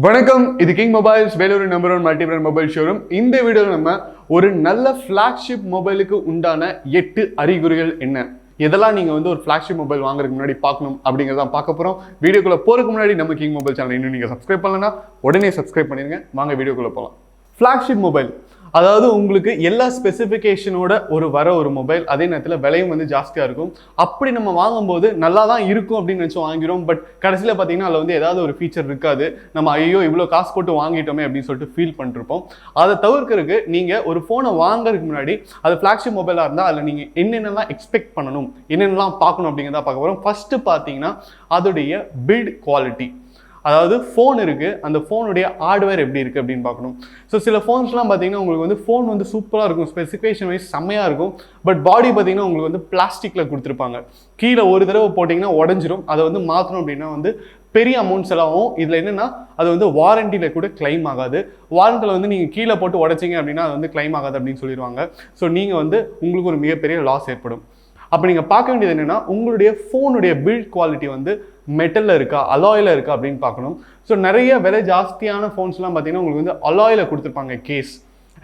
வணக்கம், இது king mobiles Vellore number 1 multi brand mobile showroom. இந்த வீடியோவில் நம்ம ஒரு நல்ல ஃப்ளாக்ஷிப் மொபைலுக்கு உண்டான 8 அறிகுறிகள் என்ன, இதெல்லாம் நீங்கள் ஒரு ஃப்ளாக்ஷிப் மொபைல் வாங்குறதுக்கு முன்னாடி பார்க்கணும் அப்படிங்கிறதான் பார்க்க போகிறோம். வீடியோக்குள்ளே போகிறதுக்கு முன்னாடி நம்ம கிங் மொபைல் சேனல் இன்னும் நீங்கள் சப்ஸ்கிரைப் பண்ணலன்னா உடனே சப்ஸ்கிரைப் பண்ணிடுங்க. வாங்க வீடியோக்குள்ளே போகலாம். ஃப்ளாக்ஷிப் மொபைல் அதாவது உங்களுக்கு எல்லா ஸ்பெசிஃபிகேஷனோட ஒரு மொபைல், அதே நேரத்தில் விலையும் ஜாஸ்தியாக இருக்கும். அப்படி நம்ம வாங்கும்போது நல்லா தான் இருக்கும் அப்படின்னு நினச்சி வாங்கிறோம். பட் கடைசியில் பார்த்தீங்கன்னா அதில் ஏதாவது ஒரு ஃபீச்சர் இருக்காது. நம்ம ஐயோ இவ்வளோ காசு போட்டு வாங்கிட்டோமே அப்படின்னு சொல்லிட்டு ஃபீல் பண்ணிருப்போம். அதை தவிர்க்கிறதுக்கு நீங்கள் ஒரு ஃபோனை வாங்குறதுக்கு முன்னாடி அது ஃப்ளாக்ஷிப் மொபைலாக இருந்தால் அதில் நீங்கள் என்னென்னலாம் எக்ஸ்பெக்ட் பண்ணணும், என்னென்னலாம் பார்க்கணும் அப்படிங்கிறத பார்க்க போகிறோம். ஃபஸ்ட்டு பார்த்தீங்கன்னா அதோடைய பில்ட் குவாலிட்டி, அதாவது ஃபோன் இருக்குது, அந்த ஃபோனுடைய ஹார்ட்வேர் எப்படி இருக்குது அப்படின்னு பார்க்கணும். ஸோ சில ஃபோன்ஸ்லாம் பார்த்தீங்கன்னா உங்களுக்கு ஃபோன் சூப்பராக இருக்கும், ஸ்பெசிஃபிகேஷன் வைஸ் செம்மையாக இருக்கும். பட் பாடி பார்த்தீங்கன்னா உங்களுக்கு பிளாஸ்டிக்கில் கொடுத்துருப்பாங்க. கீழே ஒரு தடவை போட்டிங்கன்னா உடஞ்சிரும். அதை மாற்றணும் அப்படின்னா பெரிய அமௌண்ட் செலவாகும். இதில் என்னென்னா அது வாரண்டியில் கூட கிளைம் ஆகாது. வாரண்டியில் நீங்கள் கீழே போட்டு உடைச்சிங்க அப்படின்னா அது கிளைம் ஆகாது அப்படின்னு சொல்லிடுவாங்க. ஸோ நீங்கள் உங்களுக்கு ஒரு மிகப்பெரிய லாஸ் ஏற்படும். அப்போ நீங்கள் பார்க்க வேண்டியது என்னென்னா உங்களுடைய ஃபோனுடைய பில்ட் குவாலிட்டி மெட்டலில் இருக்கா, அலாயில் இருக்கா அப்படின்னு பார்க்கணும். ஸோ நிறைய விலை ஜாஸ்தியான ஃபோன்ஸ்லாம் பார்த்தீங்கன்னா உங்களுக்கு அலாயில் கொடுத்துருப்பாங்க case.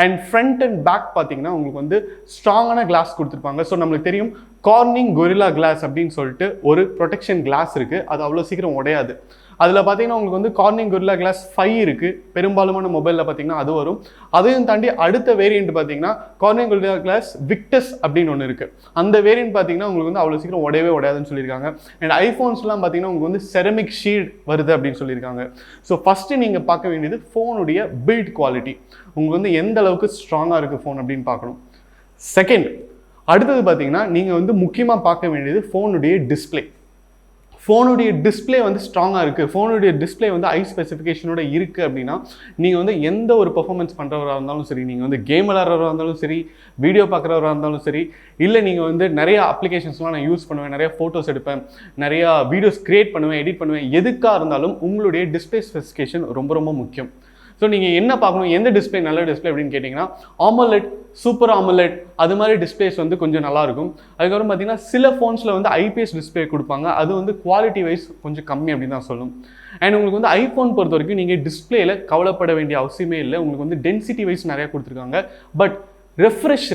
And front and back பார்த்தீங்கன்னா உங்களுக்கு ஸ்ட்ராங்கான கிளாஸ் கொடுத்துருப்பாங்க. ஸோ நம்மளுக்கு தெரியும் கார்னிங் கொரில்லா கிளாஸ் அப்படின்னு சொல்லிட்டு ஒரு ப்ரொடெக்ஷன் கிளாஸ் இருக்குது. அது அவ்வளோ சீக்கிரம் உடையாது. அதில் பார்த்தீங்கன்னா உங்களுக்கு கார்னிங் கொரில்லா கிளாஸ் 5 இருக்குது. பெரும்பாலுமான மொபைலில் பார்த்தீங்கன்னா அது வரும். அதையும் தாண்டி அடுத்த வேரியண்ட் பார்த்தீங்கன்னா கார்னிங் கொரில்லா கிளாஸ் விக்டஸ் அப்படின்னு ஒன்று இருக்குது. அந்த வேரியண்ட் பார்த்தீங்கன்னா உங்களுக்கு அவ்வளோ சீக்கிரம் உடையாதுன்னு சொல்லியிருக்காங்க. அண்ட் ஐஃபோன்ஸ்லாம் பார்த்தீங்கன்னா உங்களுக்கு செரமிக் ஷீல்ட் வருது அப்படின்னு சொல்லியிருக்காங்க. ஸோ ஃபஸ்ட்டு நீங்கள் பார்க்க வேண்டியது ஃபோனுடைய பில்ட் குவாலிட்டி, உங்களுக்கு எந்த அளவுக்கு ஸ்ட்ராங்காக இருக்குது ஃபோன் அப்படின்னு பார்க்கணும். செகண்ட், அடுத்தது பார்த்தீங்கன்னா நீங்கள் முக்கியமாக பார்க்க வேண்டியது ஃபோனுடைய டிஸ்பிளே. ஃபோனுடைய டிஸ்பிளே ஸ்ட்ராங்காக இருக்குது, ஃபோனுடைய டிஸ்பிளே ஹை ஸ்பெசிஃபிகேஷனோட இருக்குது அப்படின்னா நீங்கள் எந்த ஒரு பெர்ஃபார்மன்ஸ் பண்ணுறவராக இருந்தாலும் சரி, நீங்கள் கேம் விளாட்றவராக இருந்தாலும் சரி, வீடியோ பார்க்குறவராக இருந்தாலும் சரி, இல்லை நீங்கள் நிறைய அப்ளிகேஷன்ஸ்லாம் நான் யூஸ் பண்ணுவேன், நிறைய ஃபோட்டோஸ் எடுப்பேன், நிறையா வீடியோஸ் க்ரியேட் பண்ணுவேன், எடிட் பண்ணுவேன், எதுக்காக இருந்தாலும் உங்களுடைய டிஸ்பிளே ஸ்பெசிஃபிகேஷன் ரொம்ப முக்கியம். ஸோ நீங்கள் என்ன பார்க்கணும், எந்த டிஸ்பிளே நல்ல டிஸ்பிளே அப்படின்னு கேட்டிங்கன்னா AMOLED, சூப்பர் AMOLED அது மாதிரி டிஸ்பிளேஸ் கொஞ்சம் நல்லாயிருக்கும். அதுக்கப்புறம் பார்த்தீங்கன்னா சில ஃபோன்ஸில் IPS டிஸ்பிளே கொடுப்பாங்க. அது குவாலிட்டி வைஸ் கொஞ்சம் கம்மி அப்படின்னு தான் சொல்லணும். அண்ட் உங்களுக்கு ஐஃபோன் பொறுத்த வரைக்கும் நீங்கள் டிஸ்பிளேயில் கவலைப்பட வேண்டிய அவசியமே இல்லை. உங்களுக்கு டென்சிட்டி வைஸ் நிறையா கொடுத்துருக்காங்க. பட் ரெஃப்ரெஷ்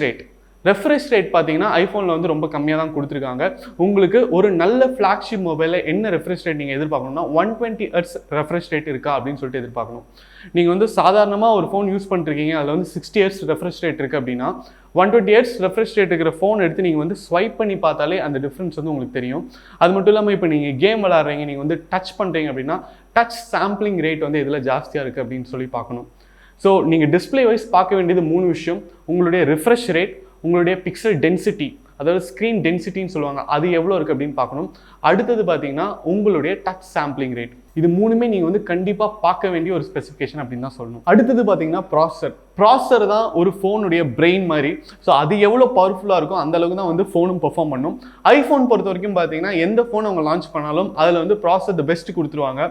ரேட் பார்த்தீங்கன்னா ஐஃபோனில் ரொம்ப கம்மியாக தான் கொடுத்துருக்காங்க. உங்களுக்கு ஒரு நல்ல ஃப்ளாக்ஷிப் மொபைலில் என்ன ரெஃப்ரெஷ் ரேட் நீங்கள் எதிர்பார்க்கணும்னா 120 Hz ரெஃப்ரெஷ் ரேட் இருக்கா அப்படின்னு சொல்லிட்டு எதிர்பார்க்கணும். நீங்கள் சாதாரணமாக ஒரு ஃபோன் யூஸ் பண்ணிருக்கீங்க, அதில் 60 Hz ரெஃப்ரெஷ் ரேட் இருக்குது அப்படின்னா 120 Hz ரெஃப்ரெஷ் ரேட் இருக்கிற ஃபோன் எடுத்து நீங்கள் ஸ்வைப் பண்ணி பார்த்தாலே அந்த டிஃப்ரென்ஸ் உங்களுக்கு தெரியும். அது மட்டும் இல்லாமல் இப்போ நீங்கள் கேம் விளாட்றீங்க, நீங்கள் டச் பண்ணுறீங்க அப்படின்னா டச் சாம்பிளிங் ரேட் இதில் ஜாஸ்தியாக இருக்குது அப்படின்னு சொல்லி பார்க்கணும். ஸோ நீங்கள் டிஸ்பிளே வைஸ் பார்க்க வேண்டியது 3 விஷயம். உங்களுடைய ரெஃப்ரெஷ் ரேட், உங்களுடைய பிக்சல் டென்சிட்டி, அதாவது ஸ்க்ரீன் டென்சிட்டின்னு சொல்லுவாங்க, அது எவ்வளோ இருக்குது அப்படின்னு பார்க்கணும். அடுத்தது பார்த்தீங்கன்னா உங்களுடைய டச் சாம்பிளிங் ரேட். இது 3மே நீங்கள் கண்டிப்பாக பார்க்க வேண்டிய ஒரு ஸ்பெசிஃபிகேஷன் அப்படின்னு தான் சொல்லணும். அடுத்தது பார்த்தீங்கன்னா ப்ராசஸர் தான் ஒரு ஃபோனுடைய பிரெயின் மாதிரி. ஸோ அது எவ்வளோ பவர்ஃபுல்லாக இருக்கும் அந்த அளவுக்கு தான் ஃபோனும் பெர்ஃபார்ம் பண்ணும். ஐஃபோன் பொறுத்த வரைக்கும் பார்த்தீங்கன்னா எந்த ஃபோன் அவங்க லான்ச் பண்ணாலும் அதில் ப்ராசஸர் த பெஸ்ட் கொடுத்துருவாங்க.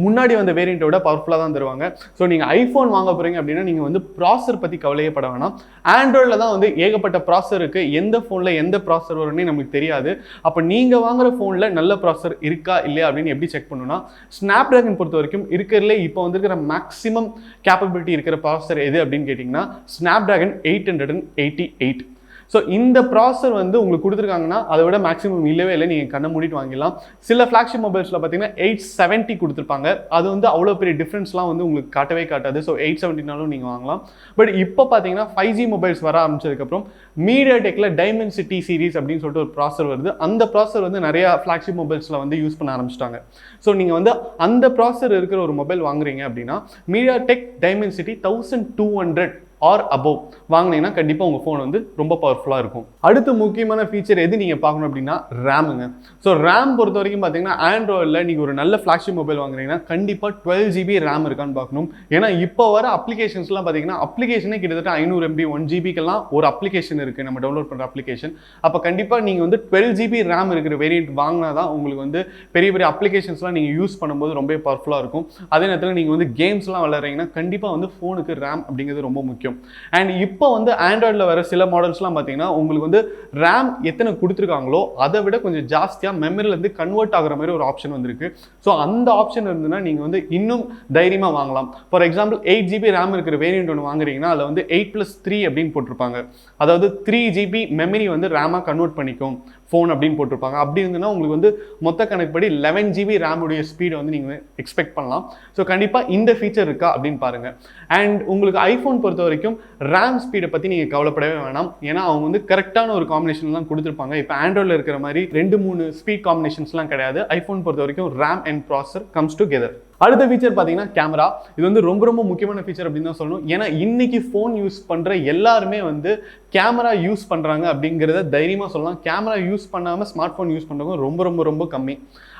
முன்னாடி வந்த வேரியண்ட்டை விட பவர்ஃபுல்லாக தான் தருவாங்க. ஸோ நீங்கள் ஐஃபோன் வாங்க போகிறீங்க அப்படின்னா நீங்கள் ப்ராசஸர் பற்றி கவலையே பட வேணாம். ஆண்ட்ராய்டில் தான் ஏகப்பட்ட ப்ராசஸர் இருக்குது. எந்த ஃபோனில் எந்த ப்ராசஸர் வரும்னே நமக்கு தெரியாது. அப்போ நீங்கள் வாங்குற ஃபோனில் நல்ல ப்ராசஸர் இருக்கா இல்லையா அப்படின்னு எப்படி செக் பண்ணணும்னா, ஸ்னாப்டிராகன் பொறுத்த வரைக்கும் இருக்கிறதுல இப்போ வந்துருக்கிற மேக்ஸிமம் கேப்பபிலிட்டி இருக்கிற ப்ராசஸர் எது அப்படின்னு கேட்டிங்கன்னா ஸ்னாப்டிராகன் 888. ஸோ இந்த ப்ராசஸர் உங்களுக்கு கொடுத்துருக்காங்கன்னா அதை விட மேக்ஸிமம் இல்லவே இல்லை, நீங்கள் கண்ணை மூடிட்டு வாங்கிடலாம். சில ஃப்ளாக்ஷிப் மொபைல்ஸில் பார்த்தீங்கன்னா 870 கொடுத்துருப்பாங்க. அது அவ்வளோ பெரிய டிஃப்ரென்ஸ்லாம் உங்களுக்கு காட்டவே காட்டாது. ஸோ 870னாலும் நீங்கள் வாங்கலாம். பட் இப்போ பார்த்தீங்கன்னா 5G மொபைல்ஸ் வர ஆரம்பிச்சதுக்கப்புறம் மீடியாடெக்கில் டைமென்சிட்டி சீரிஸ் அப்படின்னு சொல்லிட்டு ஒரு ப்ராசஸர் வருது. அந்த ப்ராசஸர் நிறையா ஃப்ளாக்ஷிப் மொபைல்ஸில் யூஸ் பண்ண ஆரம்பிச்சிட்டாங்க. ஸோ நீங்கள் அந்த ப்ராசஸர் இருக்கிற ஒரு மொபைல் வாங்குறீங்க அப்படின்னா மீடியாடெக் டைமென்சிட்டி 1200 ஆர் அபோவ் வாங்கினீங்கன்னா கண்டிப்பாக உங்கள் ஃபோன் ரொம்ப பவர்ஃபுல்லாக இருக்கும். அடுத்து முக்கியமான ஃபீச்சர் எது நீங்கள் பார்க்கணும் அப்படின்னா ரேமுங்க. ஸோ ரேம் பொறுத்த வரைக்கும் பார்த்தீங்கன்னா ஆண்ட்ராய்டில் நீங்கள் ஒரு நல்ல ஃப்ளாக்ஷிப் மொபைல் வாங்குறீங்கன்னா கண்டிப்பாக 12 GB ரேம் இருக்கான்னு பார்க்கணும். ஏன்னா இப்போ வர அப்ளிகேஷன்ஸ்லாம் பார்த்தீங்கன்னா அப்ளிகேஷனே கிட்டத்தட்ட 500 MB 1 GBக்கெல்லாம் ஒரு அப்ளிகேஷன் இருக்குது, நம்ம டவுன்லோட் பண்ணுற அப்ளிகேஷன். அப்போ கண்டிப்பாக நீங்கள் 12 GB ரேம் இருக்கிற வேரியண்ட் வாங்கினா தான் உங்களுக்கு பெரிய பெரிய அப்ளிகேஷன்ஸ்லாம் நீங்கள் யூஸ் பண்ணும்போது ரொம்ப பவர்ஃபுல்லாக இருக்கும். அதே நேரத்தில் நீங்கள் கேம்ஸ்லாம் விளையாடுறீங்கன்னா கண்டிப்பாக ஃபோனுக்கு ரேம் அப்படிங்கிறது ரொம்ப முக்கியம். முக்கியம். அண்ட் இப்போ வந்து ஆண்ட்ராய்டில் வர சில மாடல்ஸ்லாம் பார்த்தீங்கன்னா உங்களுக்கு வந்து ரேம் எத்தனை கொடுத்துருக்காங்களோ அதை விட கொஞ்சம் ஜாஸ்தியாக மெமரியிலேருந்து கன்வெர்ட் ஆகிற மாதிரி ஒரு ஆப்ஷன் வந்துருக்கு. ஸோ அந்த ஆப்ஷன் இருந்ததுன்னா நீங்கள் வந்து இன்னும் தைரியமாக வாங்கலாம். ஃபார் எக்ஸாம்பிள் 8GB ரேம் இருக்கிற வேரியன்ட் ஒன்று வாங்குறீங்கன்னா அதில் வந்து 8+3 அப்படின்னு போட்டிருப்பாங்க. அதாவது 3GB மெமரி வந்து ரேமாக கன்வெர்ட் பண்ணிக்கும் ஃபோன் அப்படின்னு போட்டிருப்பாங்க. அப்படி இருந்ததுன்னா உங்களுக்கு வந்து மொத்த கணக்குப்படி 11GB ரேமுடைய ஸ்பீடை வந்து நீங்கள் எக்ஸ்பெக்ட் பண்ணலாம். ஸோ கண்டிப்பாக இந்த ஃபீச்சர் இருக்கா அப்படின்னு பாருங்கள். அண்ட் உங்களுக்கு ஐஃபோன் பொறுத்த வரைக்கும் ரேம் ஸ்பீடை பற்றி நீங்கள் கவலைப்படவே வேணாம். ஏன்னா அவங்க வந்து கரெக்டான ஒரு காம்பினேஷன்லாம் கொடுத்துருப்பாங்க. இப்போ ஆண்ட்ராய்டில் இருக்கிற மாதிரி 2-3 ஸ்பீட் காம்பினேஷன்ஸ்லாம் கிடையாது. ஐஃபோன் பொறுத்த வரைக்கும் RAM and processor comes together. அடுத்த ஃபீச்சர் பார்த்தீங்கன்னா கேமரா. இது வந்து ரொம்ப ரொம்ப முக்கியமான ஃபீச்சர் அப்படின்னு தான் சொல்லணும். ஏன்னா இன்னைக்கு ஃபோன் யூஸ் பண்ணுற எல்லாருமே வந்து கேமரா யூஸ் பண்ணுறாங்க அப்படிங்கிறத தைரியமாக சொல்லலாம். கேமரா யூஸ் பண்ணாமல் ஸ்மார்ட் ஃபோன் யூஸ் பண்ணுறவங்க ரொம்ப ரொம்ப ரொம்ப கம்மி.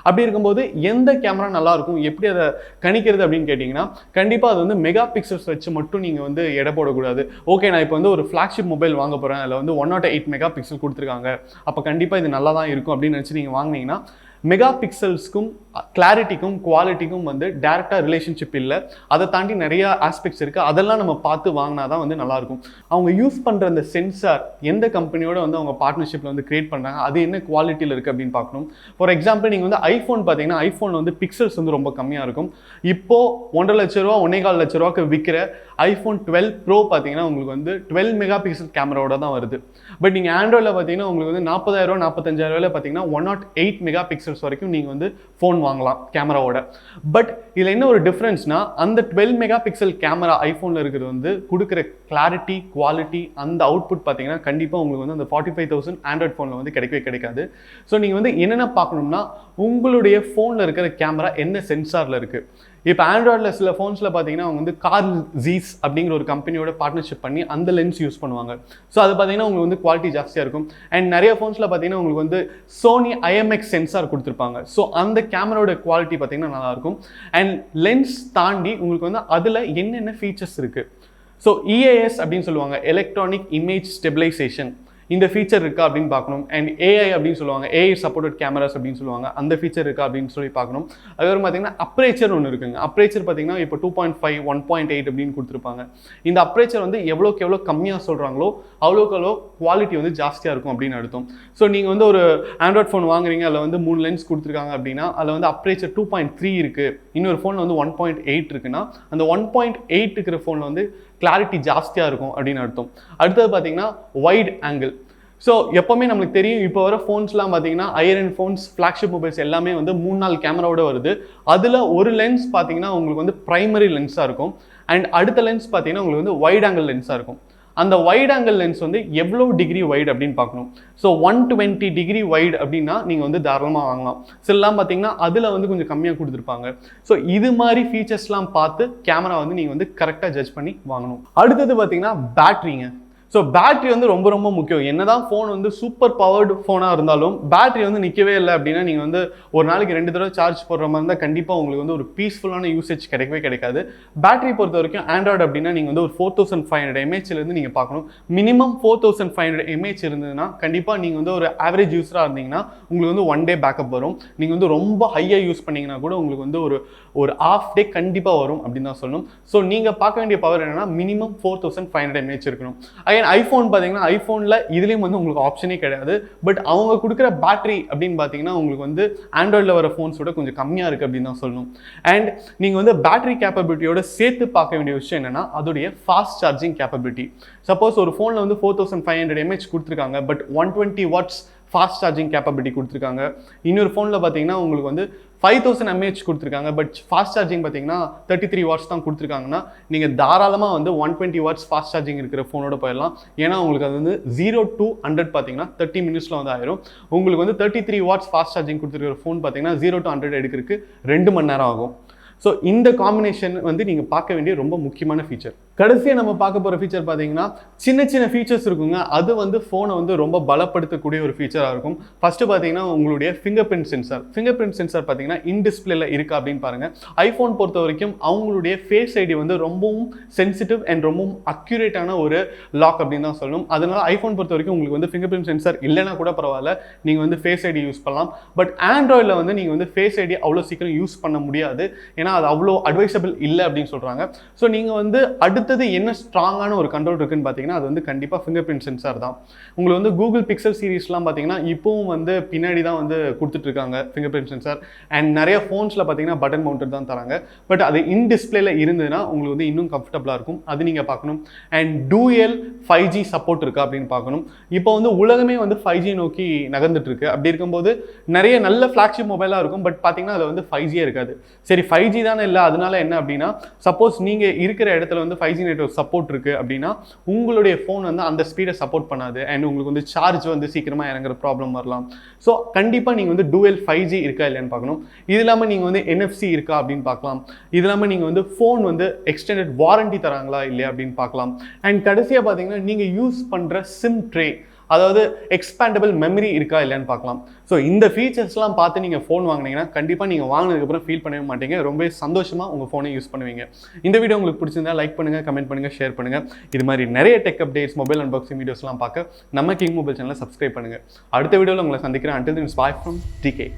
அப்படி இருக்கும்போது எந்த கேமரா நல்லா இருக்கும், எப்படி அதை கணிக்கிறது அப்படின்னு கேட்டிங்கன்னா கண்டிப்பாக அது வந்து மெகா பிக்சல்ஸ் வச்சு மட்டும் நீங்கள் வந்து எடை போடக்கூடாது. ஓகே, நான் இப்போ வந்து ஒரு ஃப்ளாக்ஷிப் மொபைல் வாங்க போகிறேன், அதில் வந்து 108 மெகா பிக்சல் கொடுத்துருக்காங்க, அப்போ கண்டிப்பாக இது நல்லா தான் இருக்கும் அப்படின்னு நினச்சி நீங்கள் வாங்கினீங்கன்னா மெகா பிக்சல்ஸ்க்கும் கிளாரிட்டிக்கும் குவாலிட்டிக்கும் வந்து டேரெக்டாக ரிலேஷன்ஷிப் இல்லை. அதை தாண்டி நிறைய ஆஸ்பெக்ட்ஸ் இருக்குது. அதெல்லாம் நம்ம பார்த்து வாங்கினா தான் வந்து நல்லாயிருக்கும். அவங்க யூஸ் பண்ணுற அந்த சென்சார் எந்த கம்பெனியோட வந்து அவங்க பார்ட்னர்ஷிப்பில் வந்து கிரியேட் பண்ணுறாங்க, அது என்ன குவாலிட்டியில் இருக்குது அப்படின்னு பார்க்கணும். ஃபார் எக்ஸாம்பிள் நீங்கள் வந்து ஐஃபோன் பார்த்தீங்கன்னா ஐஃபோனில் வந்து பிக்சல்ஸ் வந்து ரொம்ப கம்மியாக இருக்கும். இப்போது 1.5 லட்ச ரூபா 1.25 லட்ச ரூபாய்க்கு விற்கிற ஐஃபோன் 12 ப்ரோ பார்த்தீங்கன்னா உங்களுக்கு வந்து 12 மெகா பிக்சல் கேமராவோட தான் வருது. பட் நீங்கள் ஆண்ட்ராய்டில் பார்த்தீங்கன்னா உங்களுக்கு வந்து 40,000 45,000 பார்த்தீங்கன்னா 108 மெகா பிக்சல்ஸ் வரைக்கும் நீங்கள் வந்து ஃபோன் வாங்கலாம் கேமராவோட. பட் இதில் என்ன ஒரு டிஃப்ரென்ஸ்னா அந்த 12 மெகா பிக்சல் கேமரா ஐஃபோனில் இருக்கிறது வந்து கொடுக்குற கிளாரிட்டி குவாலிட்டி அந்த அவுட்புட் பார்த்தீங்கன்னா கண்டிப்பாக உங்களுக்கு வந்து அந்த 45,000 ஆண்ட்ராய்ட் ஃபோனில் வந்து கிடைக்கவே கிடைக்காது. ஸோ நீங்கள் வந்து என்னென்ன பார்க்கணும்னா உங்களுடைய ஃபோனில் இருக்கிற கேமரா என்ன சென்சாரில் இருக்குது. இப்போ ஆண்ட்ராய்டில் சில ஃபோன்ஸில் பார்த்தீங்கன்னா அவங்க வந்து கார் ஜீஸ் அப்படிங்கிற ஒரு கம்பெனியோட பார்ட்னர்ஷிப் பண்ணி அந்த லென்ஸ் யூஸ் பண்ணுவாங்க. ஸோ அது பார்த்தீங்கன்னா உங்களுக்கு வந்து குவாலிட்டி ஜாஸ்தியாக இருக்கும். அண்ட் நிறைய ஃபோன்ஸில் பார்த்தீங்கன்னா உங்களுக்கு வந்து சோனி IMX சென்சார் கொடுத்துருப்பாங்க. ஸோ அந்த கேமராவோட குவாலிட்டி பார்த்தீங்கன்னா நல்லாயிருக்கும். அண்ட் லென்ஸ் தாண்டி உங்களுக்கு வந்து அதில் என்னென்ன ஃபீச்சர்ஸ் இருக்குது. ஸோ EIS அப்படின்னு சொல்லுவாங்க, எலக்ட்ரானிக் இமேஜ் ஸ்டெபிலைசேஷன். இந்த ஃபீச்சர் இருக்கா அப்படின்னு பார்க்கணும். அண்ட் AI அப்படின்னு சொல்லுவாங்க, AI சப்போர்ட்டட் கேமராஸ் அப்படின்னு சொல்லுவாங்க, அந்த ஃபீச்சர் இருக்கா அப்படின்னு சொல்லி பார்க்கணும். அதுக்கப்புறம் பார்த்தீங்கன்னா அப்ரேச்சர் ஒன்று இருக்குங்க. அப்ரேச்சர் பார்த்தீங்கன்னா இப்போ 2.5 1.8 அப்படின்னு கொடுத்துருப்பாங்க. இந்த அப்ரேச்சர் வந்து எவ்வளோக்கு எவ்வளோ கம்மியாக சொல்கிறாங்களோ அவ்வளோக்கு எவ்வளோ குவாலிட்டி வந்து ஜாஸ்தியாக இருக்கும் அப்படின்னு அர்த்தம். ஸோ நீங்கள் வந்து ஒரு ஆண்ட்ராய்ட் ஃபோன் வாங்குறீங்க, அதில் வந்து 3 லென்ஸ் கொடுத்துருக்காங்க அப்படின்னா அதில் வந்து அப்ரேச்சர் 2.3 இருக்குது, இன்னொரு ஃபோனில் வந்து 1.8 இருக்குன்னா அந்த 1.8 இருக்கிற ஃபோனில் வந்து கிளாரிட்டி ஜாஸ்தியாக இருக்கும் அப்படின்னு அர்த்தம். அடுத்தது பார்த்தீங்கன்னா வைட் ஆங்கிள். ஸோ எப்போவுமே நம்மளுக்கு தெரியும், இப்போ வர ஃபோன்ஸ்லாம் பார்த்தீங்கன்னா higher end phones flagship mobiles எல்லாமே வந்து 3-4 கேமராவோட வருது. அதில் ஒரு லென்ஸ் பார்த்தீங்கன்னா உங்களுக்கு வந்து ப்ரைமரி லென்ஸாக இருக்கும். அண்ட் அடுத்த லென்ஸ் பார்த்தீங்கன்னா உங்களுக்கு வந்து வைட் ஆங்கிள் லென்ஸாக இருக்கும். அந்த வைட் ஆங்கிள் லென்ஸ் வந்து எவ்வளோ டிகிரி வைட் அப்படின்னு பார்க்கணும். ஸோ 120 டிகிரி வைட் அப்படின்னா நீங்கள் வந்து தாராளமாக வாங்கலாம். சிலலாம் பார்த்தீங்கன்னா அதில் வந்து கொஞ்சம் கம்மியாக கொடுத்துருப்பாங்க. ஸோ இது மாதிரி ஃபீச்சர்ஸ்லாம் பார்த்து கேமரா வந்து நீங்கள் வந்து கரெக்டாக ஜட்ஜ் பண்ணி வாங்கணும். அடுத்தது பார்த்தீங்கன்னா பேட்ரிங்க. ஸோ பேட்டரி வந்து ரொம்ப ரொம்ப முக்கியம். என்னதான் ஃபோன் வந்து சூப்பர் பவர்டு ஃபோனாக இருந்தாலும் பேட்டரி வந்து நிற்கவே இல்லை அப்படின்னா நீங்கள் வந்து ஒரு நாளைக்கு 2 தடவை சார்ஜ் போடுற மாதிரி இருந்தால் கண்டிப்பாக உங்களுக்கு வந்து ஒரு பீஸ்ஃபுல்லான யூசேஜ் கிடைக்கவே கிடைக்காது. பேட்டரி பொறுத்த வரைக்கும் ஆண்ட்ராய்டு அப்படின்னா நீங்கள் வந்து ஒரு 4500 mAh நீங்கள் பார்க்கணும். மினிமம் 4500 mAh இருந்ததுன்னா கண்டிப்பாக நீங்கள் வந்து ஒரு ஆவரேஜ் யூஸராக இருந்தீங்கன்னா உங்களுக்கு வந்து 1 டே பேக்கப் வரும். நீங்கள் வந்து ரொம்ப ஹையாக யூஸ் பண்ணிங்கன்னா கூட உங்களுக்கு வந்து ஒரு half டே கண்டிப்பாக வரும் அப்படின்னு தான் சொல்லணும். ஸோ நீங்கள் பார்க்க வேண்டிய பவர் என்னன்னா மினிமம் 4500 mAh இருக்கணும். ஐஃபோன் பார்த்தீங்கன்னா ஐஃபோனில் இதுலேயும் வந்து உங்களுக்கு ஆப்ஷனே கிடையாது. பட் அவங்க கொடுக்குற பேட்டரி அப்படின்னு பார்த்தீங்கன்னா உங்களுக்கு வந்து ஆண்ட்ராய்டில் வர ஃபோன்ஸோட கொஞ்சம் கம்மியாக இருக்குது அப்படின்னு தான் சொல்லணும். அண்ட் நீங்கள் வந்து பேட்டரி கேப்பபிலிட்டியோட சேர்த்து பார்க்க வேண்டிய விஷயம் என்னன்னா அதோடைய ஃபாஸ்ட் சார்ஜிங் கேப்பபிலிட்டி. சப்போஸ் ஒரு ஃபோனில் வந்து 4500 mAh கொடுத்துருக்காங்க, but 120 watts fast charging capability கொடுத்துருக்காங்க. இன்னொரு ஃபோனில் பார்த்தீங்கன்னா உங்களுக்கு வந்து 5000 mAh கொடுத்துருக்காங்க, பட் ஃபாஸ்ட் சார்ஜிங் பார்த்தீங்கன்னா 33 வாட்ஸ் தான் கொடுத்துருக்காங்கன்னா நீங்கள் தாராளமாக வந்து 120 வாட்ஸ் ஃபாஸ்ட் சார்ஜிங் இருக்கிற ஃபோனோட போயிடலாம். ஏன்னா உங்களுக்கு அது வந்து 0 to 100 பார்த்தீங்கன்னா 30 மினிட்ஸில் வந்து ஆயிரும். உங்களுக்கு வந்து 33 வாட்ஸ் ஃபாஸ்ட் சார்ஜிங் கொடுத்துருக்கிற ஃபோன் பார்த்தீங்கன்னா 0 to 100 எடுக்கிறதுக்கு 2 மணி நேரம் ஆகும். ஸோ இந்த காம்பினேஷன் வந்து நீங்கள் பார்க்க வேண்டிய ரொம்ப முக்கியமான ஃபீச்சர். கடைசியாக நம்ம பார்க்க போகிற ஃபீச்சர் பார்த்தீங்கன்னா சின்ன சின்ன ஃபீச்சர்ஸ் இருக்குங்க. அது வந்து ஃபோனை வந்து ரொம்ப பலப்படுத்தக்கூடிய ஒரு ஃபீச்சராக இருக்கும். ஃபஸ்ட்டு பார்த்தீங்கன்னா உங்களுடைய ஃபிங்கர் பிரிண்ட் சென்சார் பார்த்தீங்கன்னா இன் டிஸ்பிளேல இருக்கா அப்படின்னு பாருங்கள். ஐஃபோன் பொறுத்த வரைக்கும் அவங்களுடைய ஃபேஸ் ஐடி வந்து ரொம்பவும் சென்சிட்டிவ் அண்ட் ரொம்பவும் அக்யூரேட்டான ஒரு லாக் அப்படின்னு தான் சொல்லணும். அதனால ஐஃபோன் பொறுத்த வரைக்கும் உங்களுக்கு வந்து ஃபிங்கர் பிரிண்ட் சென்சார் இல்லைனா கூட பரவாயில்ல, நீங்கள் வந்து ஃபேஸ் ஐடி யூஸ் பண்ணலாம். பட் ஆண்ட்ராய்டில் வந்து நீங்கள் வந்து ஃபேஸ் ஐடி அவ்வளோ சீக்கிரம் யூஸ் பண்ண முடியாது. ஏன்னா அது அவ்வளோ அட்வைசபிள் இல்லை அப்படின்னு சொல்கிறாங்க. ஸோ நீங்கள் வந்து அடுத்த அடுத்தது என்ன ஸ்ட்ராங்கான ஒரு கண்ட்ரோல் இருக்குன்னு பார்த்தீங்கன்னா அது வந்து கண்டிப்பாக ஃபிங்கர் பிரிண்ட் சென்சார் தான். உங்களுக்கு வந்து கூகுள் பிக்சல் சீரிஸ்லாம் பார்த்தீங்கன்னா இப்போவும் வந்து பின்னாடி தான் வந்து கொடுத்துட்ருக்காங்க ஃபிங்கர் பிரிண்ட் சென்சார். அண்ட் நிறைய ஃபோன்ஸில் பார்த்தீங்கன்னா பட்டன் மவுண்டட் தான் தராங்க. பட் அது இன் டிஸ்பிளேல இருந்ததுன்னா உங்களுக்கு வந்து இன்னும் கம்ஃபர்டபுளாக இருக்கும். அது நீங்கள் பார்க்கணும். அண்ட் டூயல் 5G சப்போர்ட் இருக்கா அப்படின்னு பார்க்கணும். இப்போ வந்து உலகமே வந்து 5G நோக்கி நகர்ந்துட்டு இருக்கு. அப்படி இருக்கும்போது நிறைய நல்ல ஃப்ளாக்ஷிப் மொபைலாக இருக்கும். பட் பார்த்தீங்கன்னா அது வந்து 5G இருக்காது. சரி 5G தானே இல்லை, அதனால என்ன அப்படின்னா சப்போஸ் நீங்கள் இருக்கிற இடத்துல வந்து 5G நெட்வொர்க் சப்போர்ட் இருக்குது அப்படின்னா உங்களுடைய ஃபோன் வந்து அந்த ஸ்பீடை சப்போர்ட் பண்ணாது. அண்ட் உங்களுக்கு வந்து சார்ஜ் வந்து சீக்கிரமாக இறங்குற ப்ராப்ளம் வரலாம். ஸோ கண்டிப்பாக நீங்கள் வந்து டூயல் 5G இருக்கா இல்லையான்னு பார்க்கணும். இது இல்லாமல் நீங்கள் வந்து NFC இருக்கா அப்படின்னு பார்க்கலாம். இது இல்லாமல் நீங்கள் வந்து ஃபோன் வந்து எக்ஸ்டெண்டட் வாரண்டி தராங்களா இல்லையா அப்படின்னு பார்க்கலாம். அண்ட் கடைசியாக பார்த்தீங்கன்னா நீங்கள் யூஸ் பண்ணுற சிம் ட்ரே, அதாவது எக்ஸ்பேண்டபிள் மெமரி இருக்கா இல்லையான்னு பார்க்கலாம். ஸோ இந்த ஃபீச்சர்ஸ்லாம் பார்த்து நீங்கள் ஃபோன் வாங்கினீங்கன்னா கண்டிப்பாக நீங்கள் வாங்கினதுக்கப்புறம் ஃபீல் பண்ணவே மாட்டீங்க. ரொம்ப சந்தோஷமாக உங்கள் ஃபோனை யூஸ் பண்ணுவீங்க. இந்த வீடியோ உங்களுக்கு பிடிச்சிருந்தா லைக் பண்ணுங்கள், கமெண்ட் பண்ணுங்கள், ஷேர் பண்ணுங்கள். இது மாதிரி நிறைய டெக் அப்டேட்ஸ், மொபைல் அன்பாக்சிங் வீடியோஸ்லாம் பார்க்க நம்ம கிங் மொபைல் சேனலை சப்ஸ்கிரைப் பண்ணுங்கள். அடுத்த வீடியோவில் உங்களை சந்திக்கிறேன். Until then, bye from DK.